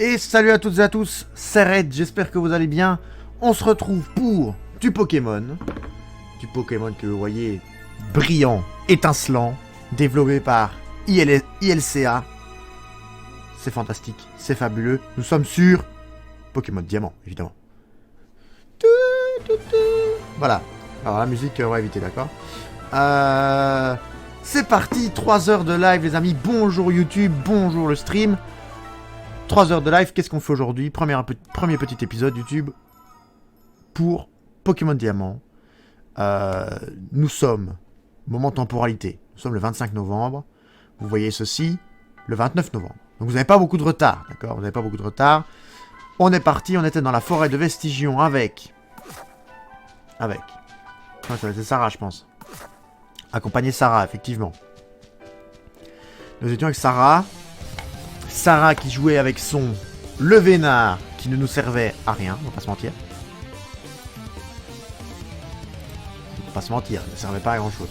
Et salut à toutes et à tous, c'est Red, j'espère que vous allez bien. On se retrouve pour du Pokémon. Du Pokémon que vous voyez brillant, étincelant, développé par ILCA. C'est fantastique, c'est fabuleux. Nous sommes sur Pokémon Diamant, évidemment. Voilà. Alors la musique, on va éviter, d'accord. C'est parti, 3 heures de live les amis. Bonjour YouTube, bonjour le stream. 3 heures de live, qu'est-ce qu'on fait aujourd'hui? Premier petit épisode YouTube pour Pokémon Diamant. Nous sommes, moment temporalité, nous sommes le 25 novembre. Vous voyez ceci, le 29 novembre. Donc vous n'avez pas beaucoup de retard, d'accord? Vous n'avez pas beaucoup de retard. On est parti, on était dans la forêt de Vestigion avec... Ouais, ça c'était Sarah, je pense. Accompagner Sarah, effectivement. Nous étions avec Sarah. Sarah qui jouait avec son Le Vénard qui ne nous servait à rien, on va pas se mentir. On va pas se mentir, il ne servait pas à grand chose.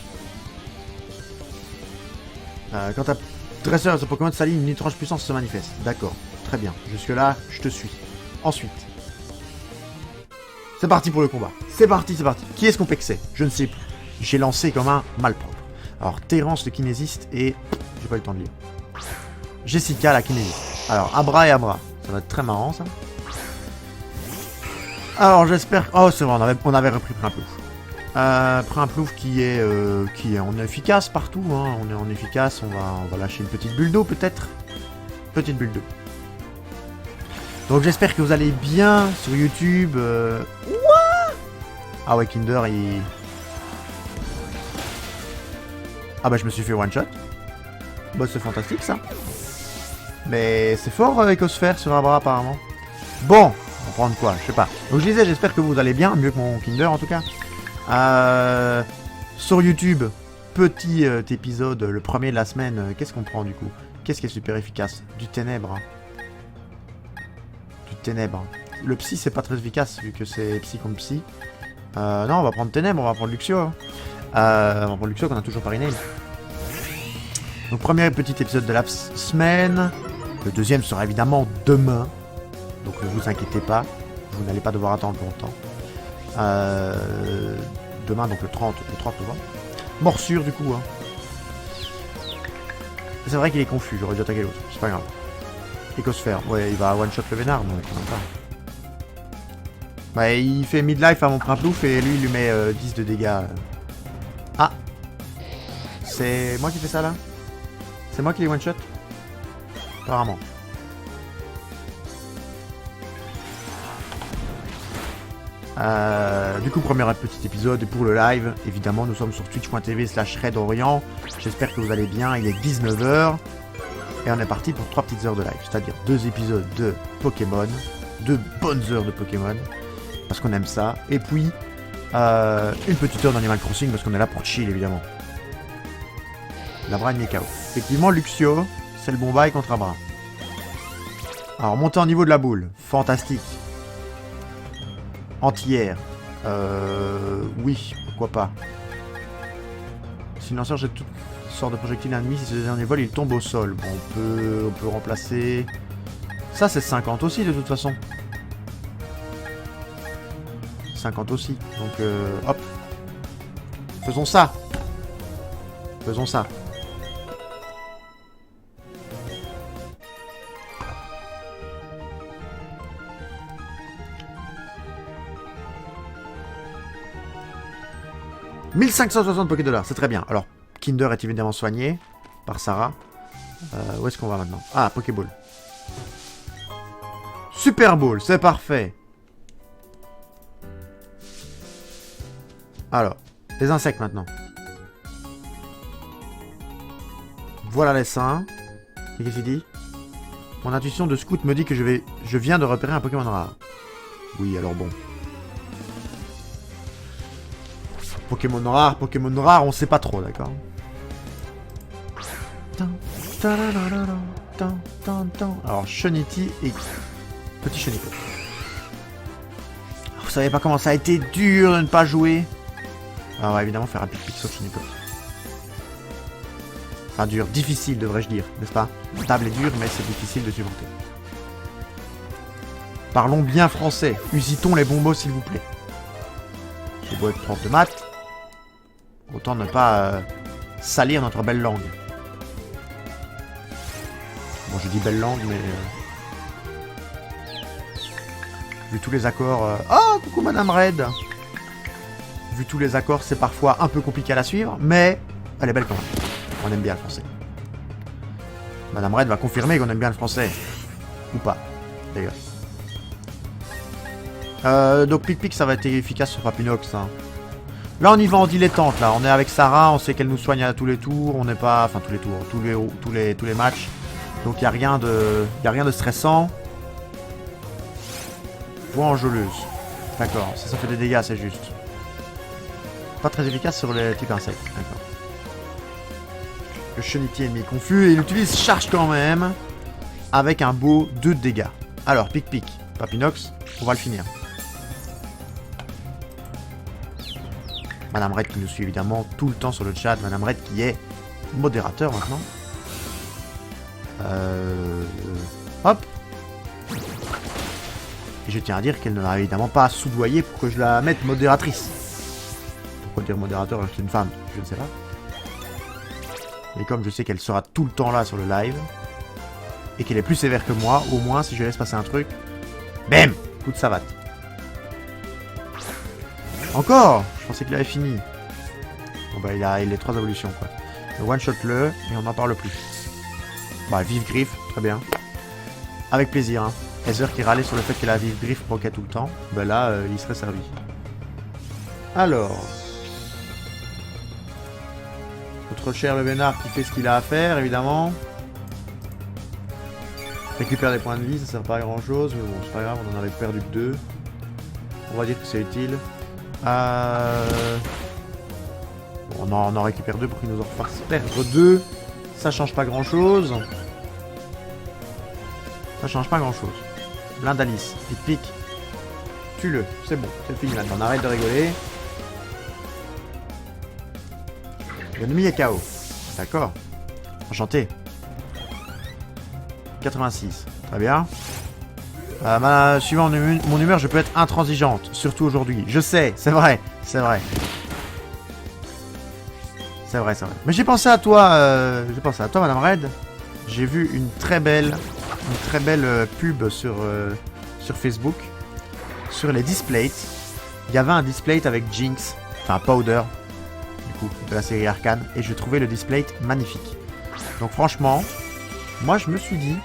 Quand ta dresseur de ce Pokémon s'aligne, une étrange puissance se manifeste. D'accord, très bien. Jusque là, je te suis. Ensuite. C'est parti pour le combat. C'est parti, c'est parti. Qui est-ce qu'on pexait? Je ne sais plus. J'ai lancé comme un malpropre. Alors, Terrence le kinésiste et... J'ai pas eu le temps de lire. Jessica la kinésiste. Alors, Abra et Abra. Ça va être très marrant, ça. Alors, j'espère... Oh, c'est vrai, on avait repris Primplouf. Primplouf qui est en efficace partout. Hein. On est en efficace. On va lâcher une petite bulle d'eau, peut-être. Petite bulle d'eau. Donc, j'espère que vous allez bien sur YouTube. Ah ouais, Kinder, il... Ah bah, je me suis fait one shot. Bah, c'est fantastique, ça. Mais c'est fort Ecosphère sur Abra, apparemment. Bon, on va prendre quoi? Je sais pas. Donc, je disais, j'espère que vous allez bien. Mieux que mon Kinder, en tout cas. Sur YouTube, petit épisode, le premier de la semaine. Qu'est-ce qu'on prend, du coup? Qu'est-ce qui est super efficace? Du ténèbre. Du ténèbre. Le psy, c'est pas très efficace, vu que c'est psy contre psy. Non, on va prendre ténèbre, on va prendre Luxio. On va prendre Luxio qu'on a toujours pas rename. Donc premier petit épisode de la semaine. Le deuxième sera évidemment demain. Donc ne vous inquiétez pas. Vous n'allez pas devoir attendre longtemps. Demain, donc le 30 novembre. Morsure du coup. Hein. C'est vrai qu'il est confus, j'aurais dû attaquer l'autre. C'est pas grave. Ecosphère. Ouais, il va one-shot le Vénard. Non, quand même pas. Bah, il fait mid-life à mon Primplouf et lui il lui met 10 de dégâts. Ah! C'est moi qui fais ça là? C'est moi qui les one-shot? Apparemment. Du coup, premier petit épisode pour le live. Évidemment, nous sommes sur twitch.tv/redorient. J'espère que vous allez bien. Il est 19h. Et on est parti pour 3 petites heures de live. C'est-à-dire 2 épisodes de Pokémon. 2 bonnes heures de Pokémon. Parce qu'on aime ça. Et puis, une petite heure d'Animal Crossing parce qu'on est là pour chill, évidemment. Labra et KO. Effectivement, Luxio, c'est le bon bail contre Abra. Alors, monter en niveau de la boule. Fantastique. Anti-air. Oui, pourquoi pas. Si le lanceur jette toutes sortes de projectiles ennemis, si ce dernier vol, il tombe au sol. Bon, on peut remplacer... Ça, c'est 50 aussi, de toute façon. 50 aussi. Donc, hop. Faisons ça. Faisons ça. « 1560 Pokédollars, c'est très bien. Alors, Kinder est évidemment soigné par Sarah. Où est-ce qu'on va maintenant? Ah, Pokéball. Super Ball, c'est parfait. Alors, les insectes maintenant. Voilà les seins. Et qu'est-ce qu'il dit? Mon intuition de scout me dit que je viens de repérer un Pokémon rare. Oui, alors bon. Pokémon rare, on sait pas trop, d'accord. Alors, Chenity et Petit Chenito. Vous savez pas comment ça a été dur de ne pas jouer. Alors, on va évidemment faire un pic sauf Chenito. Enfin, dur, difficile devrais-je dire, n'est-ce pas? La table est dure, mais c'est difficile de supporter. Parlons bien français. Usitons les bons mots, s'il vous plaît. J'ai beau être prof de maths, autant ne pas salir notre belle langue. Bon, je dis belle langue, mais... vu tous les accords... Oh, coucou Madame Red. Vu tous les accords, c'est parfois un peu compliqué à la suivre, mais elle est belle quand même. On aime bien le français. Madame Red va confirmer qu'on aime bien le français. Ou pas, d'ailleurs. Donc Pic-Pic, ça va être efficace sur Papinox. Hein. Là, on y va en dilettante, là. On est avec Sarah, on sait qu'elle nous soigne à tous les tours. On n'est pas... Enfin, tous les tours, tous les matchs. Donc, il n'y a rien de stressant. Voix enjôleuse. D'accord, ça fait des dégâts, c'est juste. Pas très efficace sur les types insectes. D'accord. Le chenitier ennemi confus. Et il utilise charge quand même. Avec un beau 2 de dégâts. Alors, Pic-Pic, Papinox, on va le finir. Madame Red qui nous suit évidemment tout le temps sur le chat. Madame Red qui est modérateur maintenant. Hop. Et je tiens à dire qu'elle ne m'a évidemment pas soudoyé pour que je la mette modératrice. Pourquoi dire modérateur alors que c'est une femme? Je ne sais pas. Mais comme je sais qu'elle sera tout le temps là sur le live, et qu'elle est plus sévère que moi, au moins si je laisse passer un truc, bam, coup de savate. Encore. Je pensais qu'il avait fini. Bon bah il a les 3 évolutions quoi. One shot le et on n'en parle plus. Bah vive griffe, très bien. Avec plaisir hein. Heather qui râlait sur le fait qu'elle a vive griffe proquait tout le temps. Bah là il serait servi. Alors. Notre cher le Bénard qui fait ce qu'il a à faire évidemment. Récupère des points de vie, ça sert pas à grand chose, mais bon c'est pas grave, on en avait perdu que 2. On va dire que c'est utile. Bon, on en récupère 2 pour qu'il nous en fasse perdre 2. Ça change pas grand chose. Ça change pas grand chose. Blindalis, Pic-Pic. Tue-le, c'est bon, c'est fini maintenant, on arrête de rigoler. L'ennemi est KO. D'accord. Enchanté. 86. Très bien. Suivant mon humeur, je peux être intransigeante. Surtout aujourd'hui. Je sais, c'est vrai. C'est vrai. C'est vrai, c'est vrai. Mais j'ai pensé à toi, Madame Red. J'ai vu une très belle pub sur Facebook. Sur les displays. Il y avait un display avec Jinx. Enfin, Powder. Du coup, de la série Arcane. Et je trouvais le display magnifique. Donc franchement, moi je me suis dit...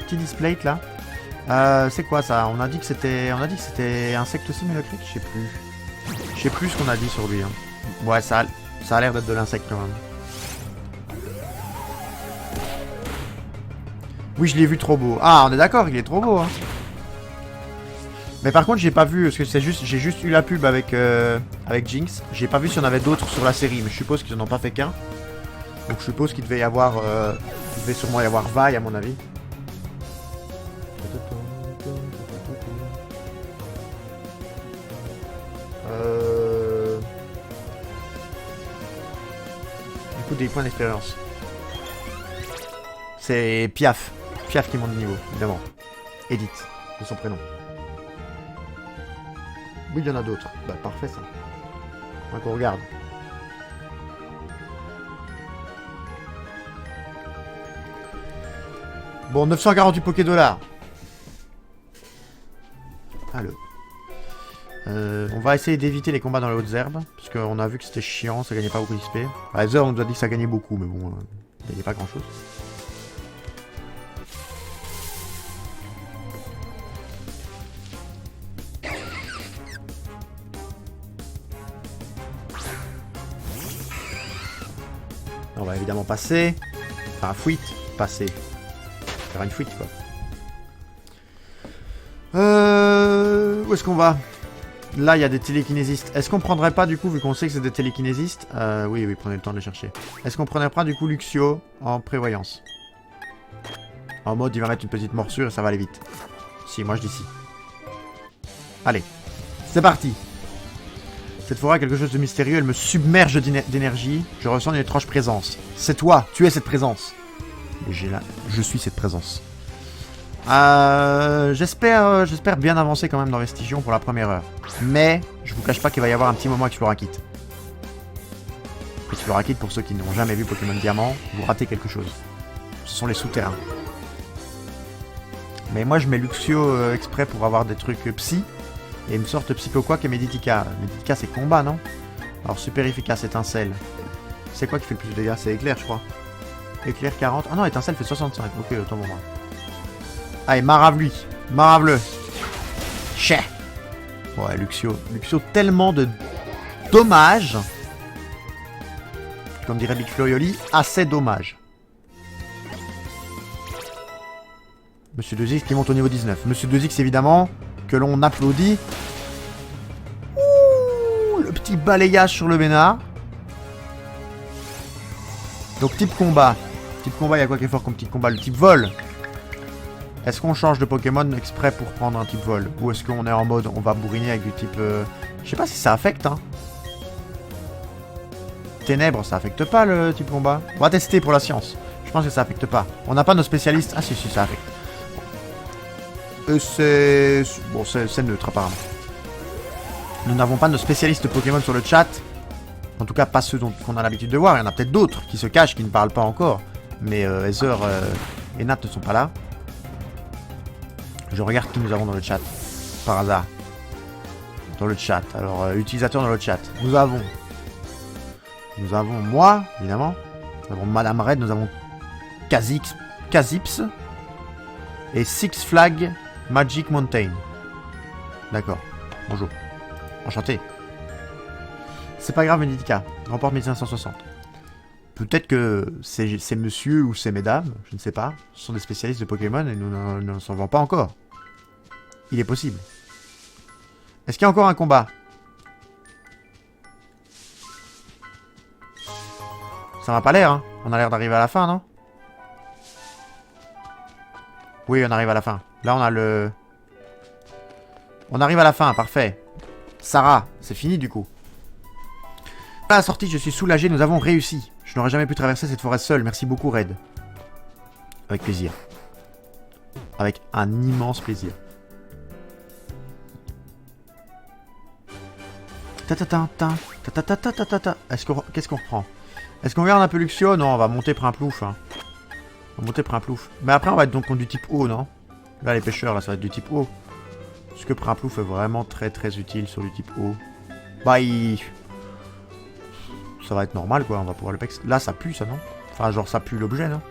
Petit display là. C'est quoi ça? On a dit que c'était insecte aussi, mais le cric, je sais plus. Je sais plus ce qu'on a dit sur lui. Hein. Ouais, ça a l'air d'être de l'insecte quand même. Oui, je l'ai vu trop beau. Ah, on est d'accord, il est trop beau. Hein. Mais par contre, j'ai pas vu, parce que j'ai juste eu la pub avec Jinx. J'ai pas vu s'il y en avait d'autres sur la série, mais je suppose qu'ils n'en ont pas fait qu'un. Donc je suppose qu'il devait y avoir, il devait sûrement y avoir Vi à mon avis. Du coup, des points d'expérience. C'est Piaf. Piaf qui monte de niveau, évidemment. Edith, de son prénom. Oui, il y en a d'autres. Bah, parfait ça. On qu'on regarde. Bon, 948 Poké $. Alors. On va essayer d'éviter les combats dans les hautes herbes. Parce qu'on a vu que c'était chiant, ça gagnait pas beaucoup d'XP. À Heather, on nous a dit que ça gagnait beaucoup, mais bon, il gagnait pas grand chose. On va évidemment passer. Enfin, fuite. Passer. Faire une fuite, quoi. Où est-ce qu'on va? Là, il y a des télékinésistes. Est-ce qu'on prendrait pas, du coup, vu qu'on sait que c'est des télékinésistes... oui, prenez le temps de les chercher. Est-ce qu'on prendrait pas, du coup, Luxio en prévoyance? En mode, il va mettre une petite morsure et ça va aller vite. Si, moi je dis si. Allez. C'est parti. Cette forêt a quelque chose de mystérieux, elle me submerge d'énergie. Je ressens une étrange présence. C'est toi, tu es cette présence. Je suis cette présence. J'espère bien avancer quand même dans Vestigion pour la première heure. Mais je vous cache pas qu'il va y avoir un petit moment Explorakit. Explorakit, pour ceux qui n'ont jamais vu Pokémon Diamant, vous ratez quelque chose. Ce sont les souterrains. Mais moi je mets Luxio exprès pour avoir des trucs psy. Et une sorte Psychoquack et Meditica. Meditica c'est combat, non? Alors super efficace, étincelle. C'est quoi qui fait le plus de dégâts? C'est éclair, je crois. Éclair 40. Ah non, étincelle fait 65. Ok, autant pour moi. Allez, marave lui. Marave-le. Chais. Ouais, Luxio. Luxio, tellement de dommages. Comme dirait Big Floyoli, assez dommage. Monsieur 2X qui monte au niveau 19. Monsieur 2X, évidemment, que l'on applaudit. Ouh, le petit balayage sur le vénard. Donc, type combat. Type combat, il y a quoi qui est fort comme type combat? Le type vol. Est-ce qu'on change de Pokémon exprès pour prendre un type vol? Ou est-ce qu'on est en mode, on va bourriner avec du type... Je sais pas si ça affecte, hein. Ténèbres, ça affecte pas le type combat. On va tester pour la science. Je pense que ça affecte pas. On n'a pas nos spécialistes. Ah si, si, ça affecte. C'est... Bon, c'est neutre apparemment. Nous n'avons pas nos spécialistes Pokémon sur le chat. En tout cas, pas ceux qu'on a l'habitude de voir. Il y en a peut-être d'autres qui se cachent, qui ne parlent pas encore. Mais Heather et Nat ne sont pas là. Je regarde qui nous avons dans le chat. Par hasard. Dans le chat. Alors, utilisateurs dans le chat. Nous avons moi, évidemment. Nous avons Madame Red. Nous avons Kazips. Et Six Flag Magic Mountain. D'accord. Bonjour. Enchanté. C'est pas grave, Meditica. Remporte 1560. Peut-être que c'est monsieur ou c'est mesdames, je ne sais pas. Ce sont des spécialistes de Pokémon et nous ne s'en vont pas encore. Il est possible. Est-ce qu'il y a encore un combat? Ça m'a pas l'air, hein. On a l'air d'arriver à la fin, non? Oui, on arrive à la fin. Là, on a le... On arrive à la fin, parfait. Sarah, c'est fini du coup. À la sortie, je suis soulagé, nous avons réussi. Je n'aurais jamais pu traverser cette forêt seule. Merci beaucoup, Red. Avec plaisir. Avec un immense plaisir. Qu'est-ce qu'on reprend? Est-ce qu'on regarde un peu Luxio? Non, on va monter Primplouf. Hein. On va monter Primplouf. Mais après, on va être donc contre du type eau, non? Là, les pêcheurs, là, ça va être du type eau. Est-ce que Primplouf est vraiment très très utile sur du type eau? Bah, ça va être normal, quoi. On va pouvoir le pex. Là, ça pue, ça, non? Enfin, genre, ça pue l'objet, non?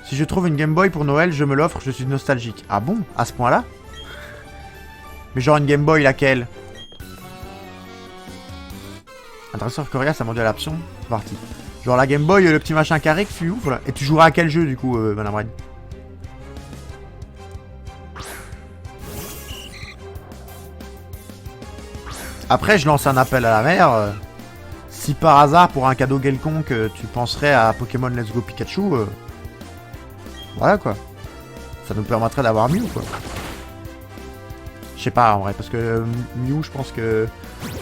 Si je trouve une Game Boy pour Noël, je me l'offre, je suis nostalgique. Ah bon? À ce point-là? Mais genre une Game Boy, laquelle? Un dresseur Coria, ça m'a dit à l'option. Parti. Genre la Game Boy, le petit machin carré, tu ouf là. Et tu joueras à quel jeu du coup, Madame Red? Après, je lance un appel à la mer. Si par hasard, pour un cadeau quelconque, tu penserais à Pokémon Let's Go Pikachu, voilà quoi. Ça nous permettrait d'avoir Mew quoi. Je sais pas en vrai, parce que Mew, je pense que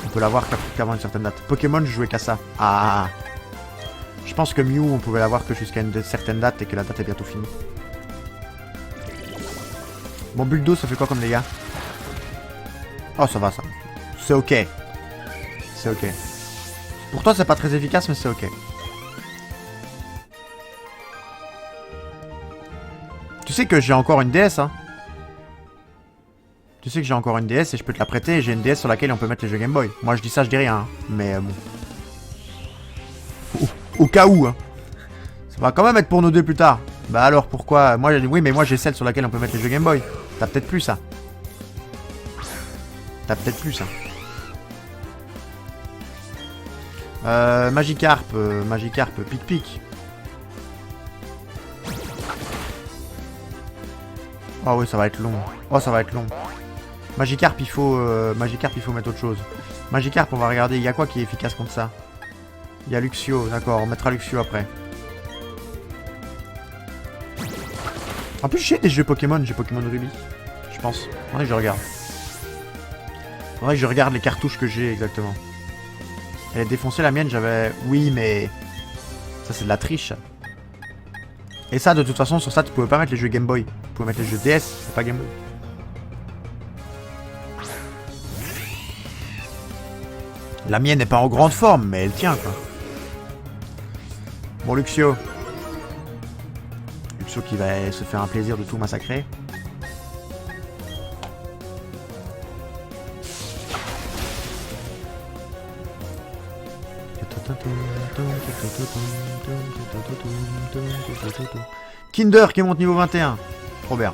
on peut l'avoir qu'avant une certaine date. Pokémon, je jouais qu'à ça. Ah. Je pense que Mew, on pouvait l'avoir que jusqu'à une certaine date et que la date est bientôt finie. Bon, bulle d'eau, ça fait quoi comme dégâts? Oh, ça va ça. C'est ok. C'est ok. Pour toi, c'est pas très efficace, mais c'est ok. Tu sais que j'ai encore une DS, hein? Tu sais que j'ai encore une DS et je peux te la prêter et j'ai une DS sur laquelle on peut mettre les jeux Game Boy. Moi, je dis ça, je dis rien, hein. Mais bon. Au cas où, hein. Ça va quand même être pour nous deux plus tard. Bah alors, pourquoi? Moi, oui, mais moi, j'ai celle sur laquelle on peut mettre les jeux Game Boy. T'as peut-être plus ça. T'as peut-être plus ça. Magikarp, pic. Oh oui, ça va être long. Oh, ça va être long. Magikarp, il faut mettre autre chose. Magikarp, on va regarder. Il y a quoi qui est efficace contre ça? Il y a Luxio, d'accord. On mettra Luxio après. En plus, j'ai des jeux Pokémon. J'ai Pokémon Ruby. Je pense. Faudrait que je regarde. Faudrait que je regarde les cartouches que j'ai exactement. Elle a défoncé la mienne, j'avais... Oui, mais... Ça, c'est de la triche. Et ça, de toute façon, sur ça, tu pouvais pas mettre les jeux Game Boy. Vous pouvez mettre les jeux DS, c'est pas Game Boy. La mienne n'est pas en grande forme, mais elle tient, quoi. Bon, Luxio. Luxio qui va se faire un plaisir de tout massacrer. Kinder qui monte niveau 21. Trop bien.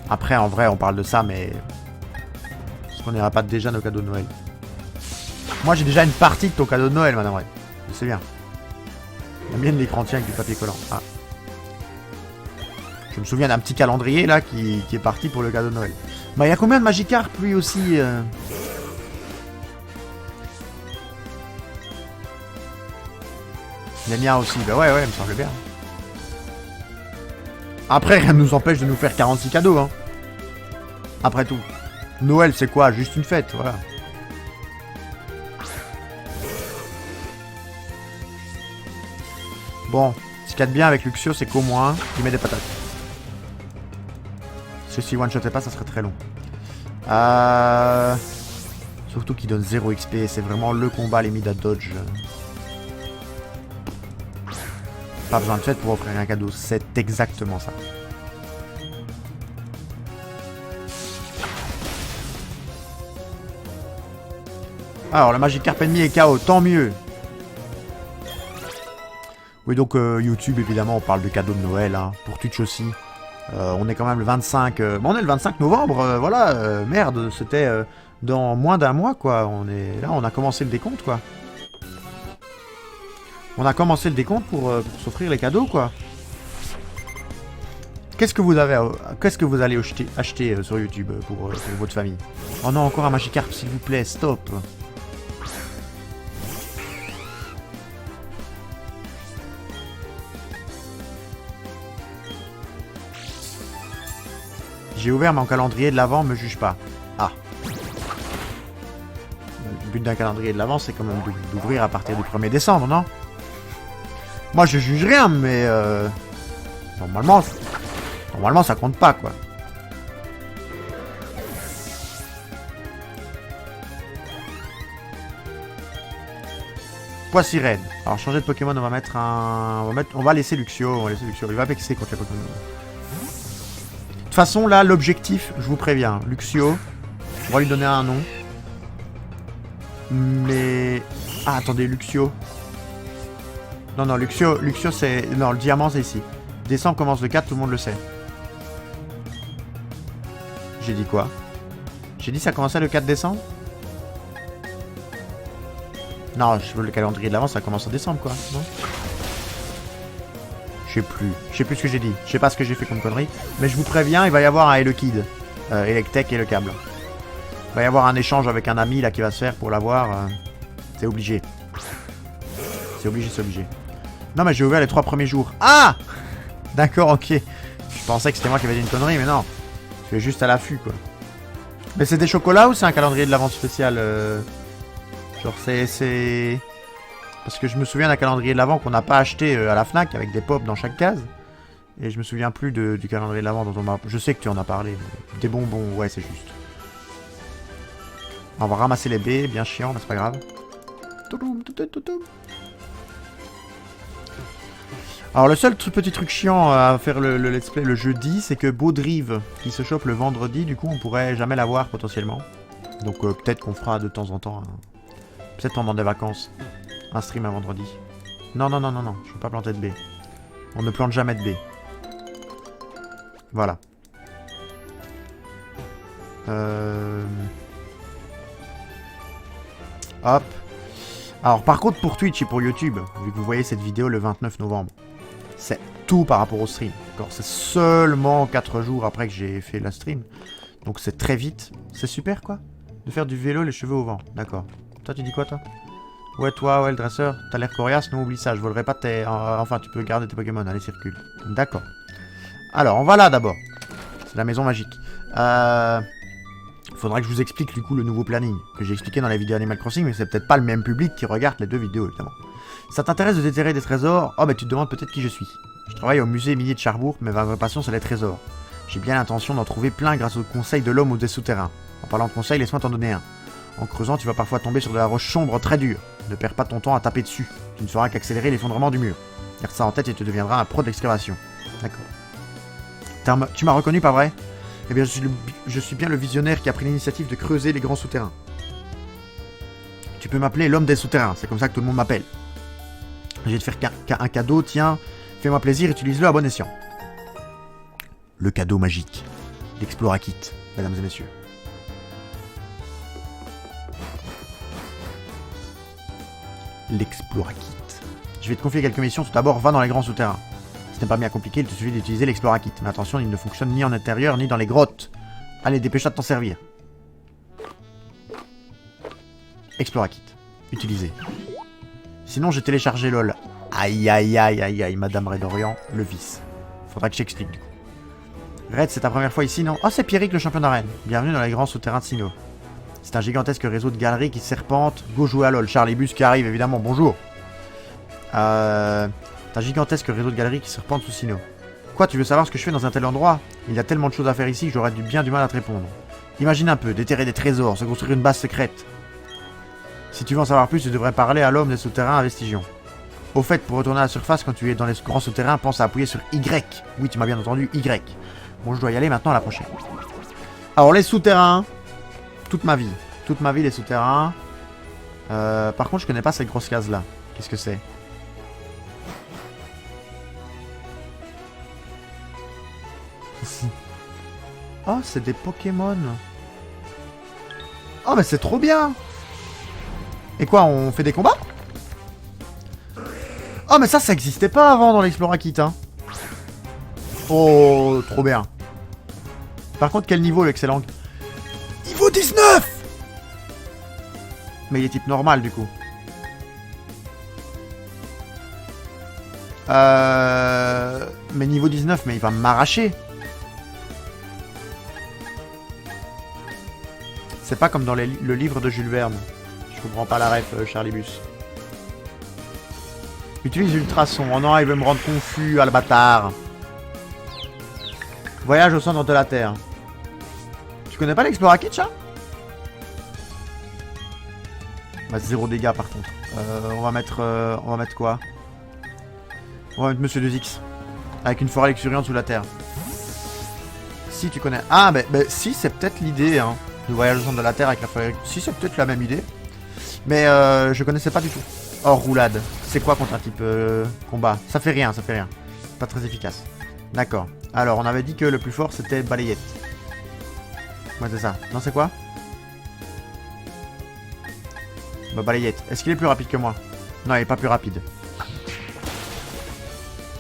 Après, en vrai, on parle de ça, mais... Est-ce qu'on n'ira pas déjà nos cadeaux de Noël? Moi, j'ai déjà une partie de ton cadeau de Noël, madame Ray. Je sais bien. J'aime bien l'écran tien avec du papier collant. Ah. Je me souviens d'un petit calendrier, là, qui est parti pour le cadeau de Noël. Bah, il y a combien de Magikarp, lui aussi Les miens aussi. Bah ouais, il me semble bien. Après, rien ne nous empêche de nous faire 46 cadeaux, hein. Après tout. Noël, c'est quoi? Juste une fête, voilà. Bon, ce qu'il y a de bien avec Luxio, c'est qu'au moins, il met des patates. Parce que si one-shotait pas, ça serait très long. Surtout qu'il donne 0 XP, c'est vraiment le combat limite à dodge. Pas besoin de fête pour offrir un cadeau, c'est exactement ça. Alors, le Magikarp ennemi est KO, tant mieux. Oui, donc YouTube, évidemment, on parle de cadeaux de Noël, hein, pour Twitch aussi. On est quand même le 25... bon, on est le 25 novembre, voilà, merde, c'était dans moins d'un mois, quoi. On est là, on a commencé le décompte, quoi. On a commencé le décompte pour s'offrir les cadeaux, quoi. Qu'est-ce que vous allez acheter sur YouTube pour votre famille? Oh non, encore un Magikarp, s'il vous plaît, stop. J'ai ouvert mon calendrier de l'avant, me juge pas. Ah. Le but d'un calendrier de l'avant, c'est quand même d'ouvrir à partir du 1er décembre, non? Moi, je juge rien, mais... Normalement, ça compte pas, quoi. Poissirène. Alors, changer de Pokémon, on va mettre un... On va laisser Luxio. Il va vexer contre les Pokémon. De toute façon, là, l'objectif, je vous préviens, Luxio, on va lui donner un nom. Mais... Ah, attendez, Luxio. Non, Luxio, c'est... Non, le diamant, c'est ici. Décembre commence le 4, tout le monde le sait. J'ai dit quoi? J'ai dit ça commençait le 4 décembre? Non, je veux le calendrier de l'avant, ça commence en décembre, quoi, non? Je sais plus ce que j'ai dit. Je sais pas ce que j'ai fait comme connerie. Mais je vous préviens, il va y avoir un Elekid. Electek et le câble. Il va y avoir un échange avec un ami là qui va se faire pour l'avoir. C'est obligé. C'est obligé. Non mais j'ai ouvert les 3 premiers jours. Ah! D'accord, ok. Je pensais que c'était moi qui avais dit une connerie, mais non. Je suis juste à l'affût, quoi. Mais c'est des chocolats ou c'est un calendrier de l'avant spécial Genre c'est... Parce que je me souviens d'un calendrier de l'avant qu'on n'a pas acheté à la Fnac avec des pops dans chaque case. Et je me souviens plus du calendrier de l'avant dont on m'a... Je sais que tu en as parlé. Mais... Des bonbons, ouais, c'est juste. On va ramasser les baies, bien chiant, mais c'est pas grave. Alors le seul petit truc chiant à faire le let's play le jeudi, c'est que Baudrive, qui se chope le vendredi, du coup on pourrait jamais l'avoir potentiellement. Donc peut-être qu'on fera de temps en temps, peut-être pendant des vacances. Un stream un vendredi. Non, je ne veux pas planter de baies. On ne plante jamais de baies. Voilà. Hop. Alors par contre pour Twitch et pour YouTube, vu que vous voyez cette vidéo le 29 novembre, c'est tout par rapport au stream. C'est seulement 4 jours après que j'ai fait la stream. Donc c'est très vite. C'est super quoi. De faire du vélo les cheveux au vent. D'accord. Toi tu dis quoi toi? Ouais, toi, ouais, le dresseur, t'as l'air coriace, non, oublie ça, je volerai pas tes... Enfin, tu peux garder tes Pokémon, allez, circule. D'accord. Alors, on va là, d'abord. C'est la maison magique. Faudra que je vous explique, du coup, le nouveau planning, que j'ai expliqué dans la vidéo Animal Crossing, mais c'est peut-être pas le même public qui regarde les deux vidéos, évidemment. Ça t'intéresse de déterrer des trésors? Oh, mais tu te demandes peut-être qui je suis. Je travaille au musée minier de Cherbourg, mais ma vraie passion, c'est les trésors. J'ai bien l'intention d'en trouver plein grâce au conseil de l'homme ou des souterrains. En parlant de conseil, laisse-moi t'en donner un. En creusant, tu vas parfois tomber sur de la roche sombre très dure. Ne perds pas ton temps à taper dessus. Tu ne feras qu'accélérer l'effondrement du mur. Garde ça en tête et tu deviendras un pro d'excavation. D'accord. Tu m'as reconnu, pas vrai? Eh bien, je suis bien le visionnaire qui a pris l'initiative de creuser les grands souterrains. Tu peux m'appeler l'homme des souterrains, c'est comme ça que tout le monde m'appelle. Je vais te faire un cadeau, tiens. Fais-moi plaisir, utilise-le à bon escient. Le cadeau magique. L'Explora Kit, mesdames et messieurs. L'Explora Kit. Je vais te confier quelques missions. Tout d'abord, va dans les grands souterrains. Ce n'est pas bien compliqué, il te suffit d'utiliser l'Explora Kit. Mais attention, il ne fonctionne ni en intérieur, ni dans les grottes. Allez, dépêche-toi de t'en servir. Explora Kit. Utilisé. Sinon, j'ai téléchargé LOL. Aïe, aïe, aïe, aïe, aïe, Madame Redorian, le vice. Faudra que je t'explique, du coup. Red, c'est ta première fois ici, non? Oh, c'est Pierrick, le champion d'arène. Bienvenue dans les grands souterrains de Sinnoh. C'est un gigantesque réseau de galeries qui serpente. Go jouer à LOL. Charlibus qui arrive, évidemment. Bonjour. C'est un gigantesque réseau de galeries qui serpente sous Sinnoh. Quoi, tu veux savoir ce que je fais dans un tel endroit? Il y a tellement de choses à faire ici que j'aurais bien du mal à te répondre. Imagine un peu, déterrer des trésors, se construire une base secrète. Si tu veux en savoir plus, tu devrais parler à l'homme des souterrains à Vestigion. Au fait, pour retourner à la surface, quand tu es dans les grands souterrains, pense à appuyer sur Y. Oui, tu m'as bien entendu, Y. Bon, je dois y aller maintenant à la prochaine. Alors, les souterrains. Toute ma vie, les souterrains. Par contre, je connais pas cette grosse case-là. Qu'est-ce que c'est? Oh, c'est des Pokémon. Oh, mais c'est trop bien. Et quoi, on fait des combats? Oh, mais ça existait pas avant dans l'Explora Kit, hein. Oh, trop bien. Par contre, quel niveau, l'excellent? Niveau 19. Mais il est type normal, du coup. Mais niveau 19, mais il va m'arracher. C'est pas comme dans le livre de Jules Verne. Je comprends pas la ref, Charlibus. Utilise ultrason. Oh non, il veut me rendre confus, ah le bâtard. Voyage au centre de la Terre. Tu connais pas l'Explora Kit, chat? Bah, 0 dégâts par contre. On va mettre quoi? On va mettre Monsieur 2X. Avec une forêt luxuriante sous la Terre. Si tu connais... Ah, bah si, c'est peut-être l'idée, hein. Le voyage au centre de la Terre avec la forêt... Si, c'est peut-être la même idée. Mais je connaissais pas du tout. Oh, roulade. C'est quoi contre un type combat? Ça fait rien, ça fait rien. Pas très efficace. D'accord. Alors, on avait dit que le plus fort, c'était balayette. Ouais, c'est ça. Non, c'est quoi? Bah, balayette. Est-ce qu'il est plus rapide que moi? Non, il est pas plus rapide.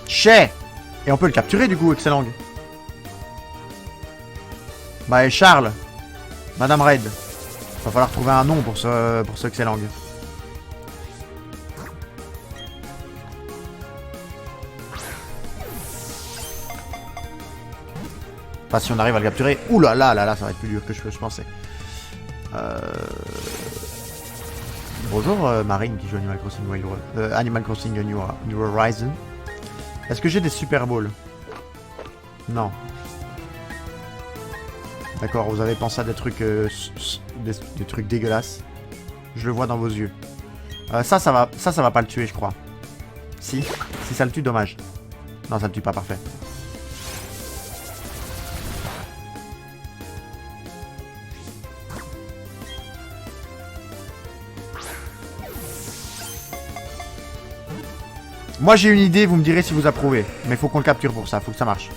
Chais! Et on peut le capturer, du coup, excellent. Bah, et Charles. Madame Red. Va falloir trouver un nom pour ce excellent. Enfin, si on arrive à le capturer. Ouh là là là là, ça va être plus dur que je pensais. Bonjour Marine qui joue Animal Crossing New Horizon. Est-ce que j'ai des Super Balls? Non. D'accord, vous avez pensé à des trucs des trucs dégueulasses. Je le vois dans vos yeux. Ça va pas le tuer, je crois. Si ça le tue, dommage. Non, ça le tue pas, parfait. Moi j'ai une idée, vous me direz si vous approuvez. Mais il faut qu'on le capture pour ça, faut que ça marche.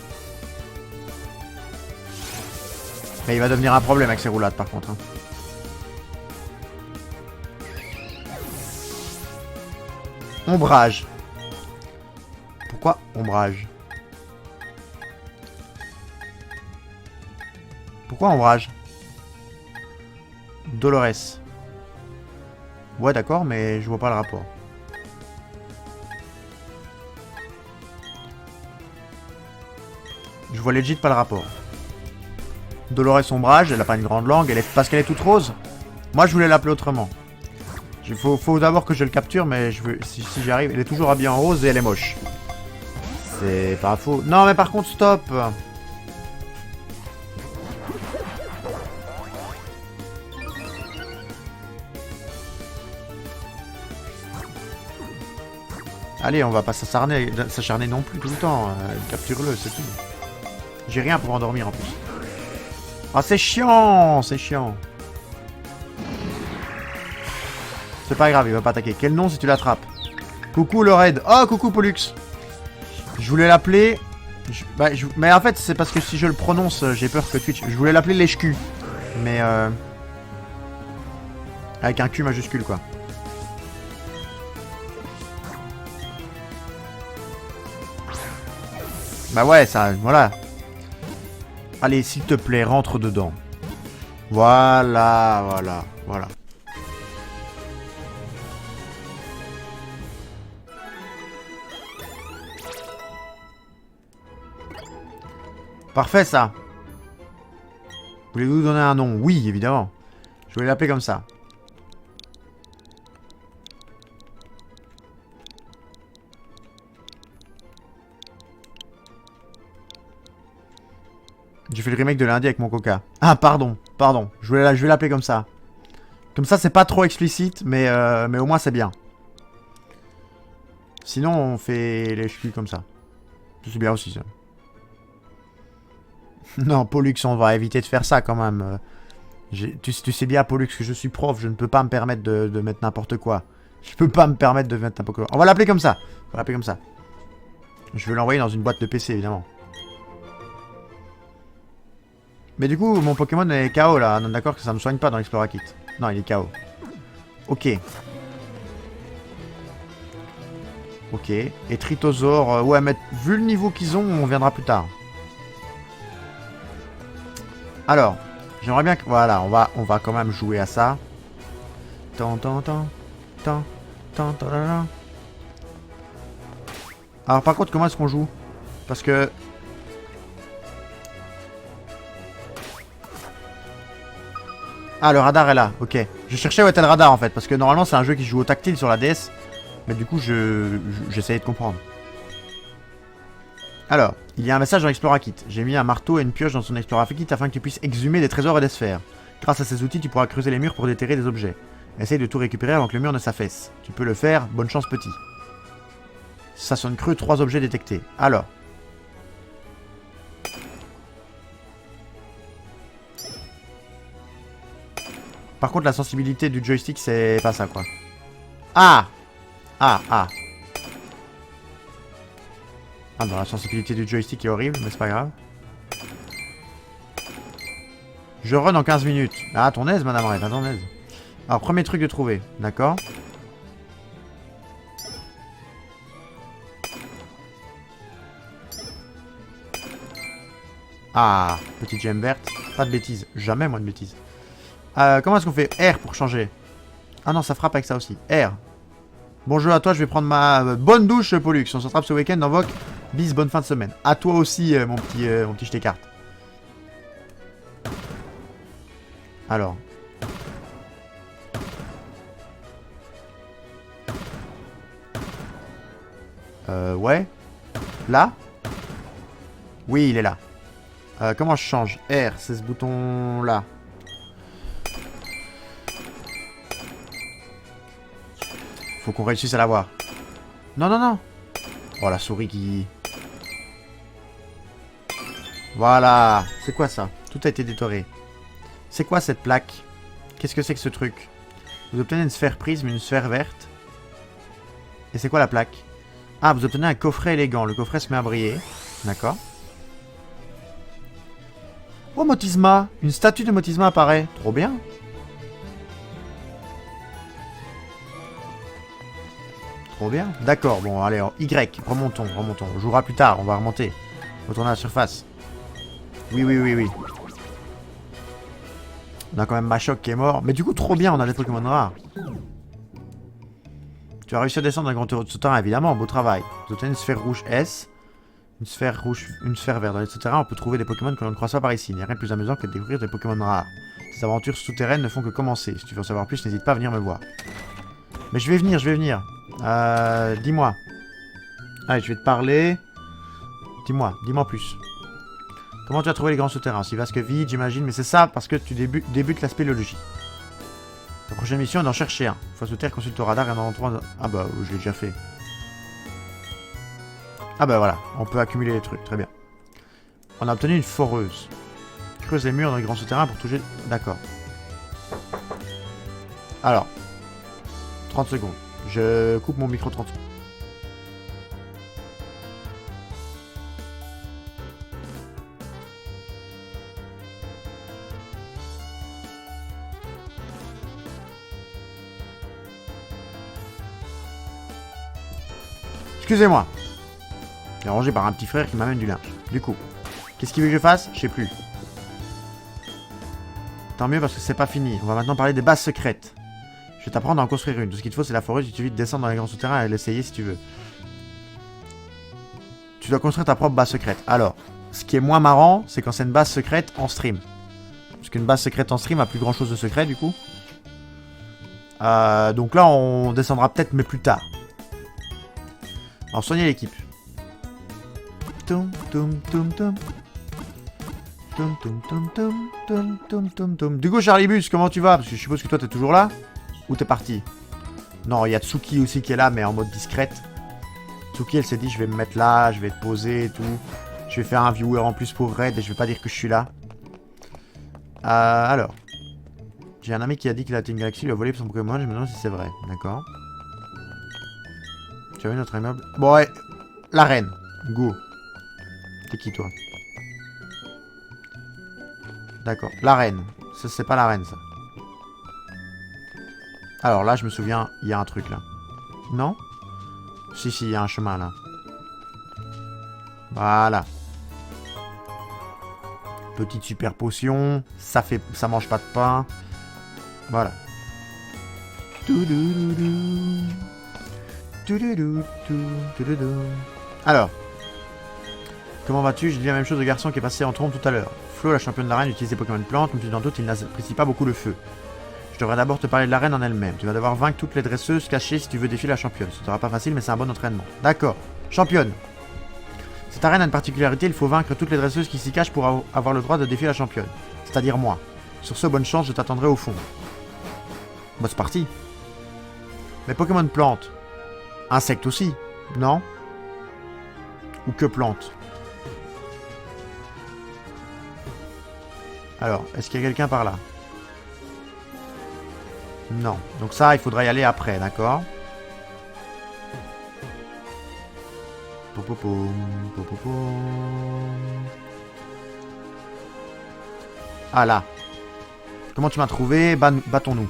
Mais il va devenir un problème avec ces roulades par contre. Hein. Ombrage. Pourquoi ombrage? Pourquoi ombrage? Dolores. Ouais d'accord, mais je vois pas le rapport. Je vois legit pas le rapport. Dolores ombrage, elle a pas une grande langue, parce qu'elle est toute rose. Moi je voulais l'appeler autrement. Faut d'abord que je le capture, mais si j'y arrive, elle est toujours habillée en rose et elle est moche. C'est pas faux. Non, mais par contre, stop. Allez, on va pas s'acharner non plus tout le temps. Capture-le, c'est tout. J'ai rien pour endormir en plus. Ah, c'est chiant, c'est chiant. C'est pas grave, il va pas attaquer. Quel nom si tu l'attrapes? Coucou le raid. Oh, coucou Pollux. Je voulais l'appeler... Mais en fait, c'est parce que si je le prononce, j'ai peur que Twitch... Je voulais l'appeler Lèche-Cul. Mais avec un Q majuscule, quoi. Bah ouais, ça... Voilà. Allez, s'il te plaît, rentre dedans. Voilà, voilà, voilà. Parfait, ça. Voulez-vous donner un nom? Oui, évidemment. Je voulais l'appeler comme ça. J'ai fait le remake de lundi avec mon coca. Ah, pardon, pardon. Je vais l'appeler comme ça. Comme ça, c'est pas trop explicite, mais au moins, c'est bien. Sinon, on fait les chevilles comme ça. C'est bien aussi, ça. Non, Pollux, on va éviter de faire ça, quand même. Tu sais bien, Pollux, que je suis prof. Je ne peux pas me permettre de mettre n'importe quoi. Je peux pas me permettre de mettre n'importe quoi. On va l'appeler comme ça. On va l'appeler comme ça. Je vais l'envoyer dans une boîte de PC, évidemment. Mais du coup, mon Pokémon est KO là. On est d'accord que ça me soigne pas dans l'Explora Kit. Non, il est KO. Ok. Ok. Et Tritosaur. Ouais, mais vu le niveau qu'ils ont, on viendra plus tard. Alors, j'aimerais bien que... Voilà, on va quand même jouer à ça. Alors, par contre, comment est-ce qu'on joue? Parce que... Ah, le radar est là, ok. Je cherchais où était le radar en fait, parce que normalement c'est un jeu qui joue au tactile sur la DS. Mais du coup, j'essayais de comprendre. Alors, il y a un message dans l'Explora Kit. J'ai mis un marteau et une pioche dans son Explora Kit afin que tu puisses exhumer des trésors et des sphères. Grâce à ces outils, tu pourras creuser les murs pour déterrer des objets. Essaye de tout récupérer avant que le mur ne s'affaisse. Tu peux le faire, bonne chance petit. Ça sonne creux, 3 objets détectés. Alors. Par contre, la sensibilité du joystick, c'est pas ça, quoi. Ah! Ah, ah. Ah, non, la sensibilité du joystick est horrible, mais c'est pas grave. Je run en 15 minutes. Ah, à ton aise, madame Red, à ton aise. Alors, premier truc de trouver, d'accord. Ah, petite gemme verte. Pas de bêtises. Jamais, moi, de bêtises. Comment est-ce qu'on fait? R pour changer. Ah non, ça frappe avec ça aussi. R. Bonjour à toi, je vais prendre ma bonne douche, Pollux. On se rattrape ce week-end dans VOC. Bis, bonne fin de semaine. À toi aussi, mon petit jeté carte. Alors. Ouais. Là? Oui, il est là. Comment je change? R, c'est ce bouton-là. Faut qu'on réussisse à l'avoir. Non, non, non. Oh, la souris qui... Voilà. C'est quoi ça? Tout a été détoré. C'est quoi cette plaque? Qu'est-ce que c'est que ce truc? Vous obtenez une sphère prisme, une sphère verte. Et c'est quoi la plaque? Ah, vous obtenez un coffret élégant. Le coffret se met à briller. D'accord. Oh, Motisma. Une statue de Motisma apparaît. Trop bien. Trop bien. D'accord, bon, allez, Y, remontons, remontons. On jouera plus tard, on va remonter. Retourner à la surface. Oui, oui, oui, oui. On a quand même Machoc qui est mort. Mais du coup, trop bien, on a des Pokémon rares. Tu as réussi à descendre un grand euro de ce terrain, évidemment, beau travail. Vous obtenez une sphère rouge S, une sphère rouge, une sphère verte. Dans les souterrains, on peut trouver des Pokémon que l'on ne croise pas par ici. Il n'y a rien de plus amusant que de découvrir des Pokémon rares. Ces aventures souterraines ne font que commencer. Si tu veux en savoir plus, n'hésite pas à venir me voir. Mais je vais venir, dis-moi. Allez, je vais te parler. Dis-moi plus. Comment tu as trouvé les grands souterrains? C'est vaste que vide, j'imagine, mais c'est ça parce que tu débutes la spéléologie. La prochaine mission est d'en chercher un. Fois sous terre, consulte au radar et en endroit... Ah bah, je l'ai déjà fait. Ah bah voilà, on peut accumuler les trucs, très bien. On a obtenu une foreuse. Creuse les murs dans les grands souterrains pour toucher... D'accord. Alors. 30 secondes. Je coupe mon micro 30 secondes. Excusez-moi. Dérangé par un petit frère qui m'amène du linge. Du coup, qu'est-ce qu'il veut que je fasse? Je sais plus. Tant mieux parce que c'est pas fini. On va maintenant parler des bases secrètes. Je vais t'apprendre à en construire une. Tout ce qu'il te faut, c'est la foreuse. Il suffit de descendre dans les grands souterrains et l'essayer si tu veux. Tu dois construire ta propre base secrète. Alors, ce qui est moins marrant, c'est quand c'est une base secrète en stream. Parce qu'une base secrète en stream a plus grand chose de secret, du coup. Donc là, on descendra peut-être, mais plus tard. Alors, soignez l'équipe. Tum tum tum tum. Tum tum tum tum tum tum tum tum. Du coup, Charlibus, comment tu vas? Parce que je suppose que toi, t'es toujours là. Ou t'es parti? Non, il y a Tsuki aussi qui est là, mais en mode discrète. Tsuki, elle s'est dit, je vais me mettre là, je vais te poser et tout. Je vais faire un viewer en plus pour Red et je vais pas dire que je suis là. Alors. J'ai un ami qui a dit qu'il a été une galaxie, il a volé son Pokémon, je me demande si c'est vrai. D'accord. Tu as vu notre immeuble? Bon, ouais. La reine. Go. T'es qui, toi? D'accord. La reine. Ça, c'est pas la reine, ça. Alors là, je me souviens, il y a un truc, là. Non? Si, il y a un chemin, là. Voilà. Petite super potion. Ça mange pas de pain. Voilà. Alors. Comment vas-tu? J'ai dit la même chose au garçon qui est passé en trompe tout à l'heure. Flo, la championne de la reine, utilise des Pokémon de plantes, mais dans d'autres, il n'apprécie pas beaucoup le feu. Je devrais d'abord te parler de la reine en elle-même. Tu vas devoir vaincre toutes les dresseuses cachées si tu veux défier la championne. Ce sera pas facile, mais c'est un bon entraînement. D'accord. Championne. Cette arène a une particularité, il faut vaincre toutes les dresseuses qui s'y cachent pour avoir le droit de défier la championne. C'est-à-dire moi. Sur ce, bonne chance, je t'attendrai au fond. Bon, c'est parti. Mais Pokémon de plantes. Insectes aussi, non? Ou que plantes? Alors, est-ce qu'il y a quelqu'un par là? Non. Donc ça, il faudra y aller après, d'accord? Ah là. Comment tu m'as trouvé? Battons-nous.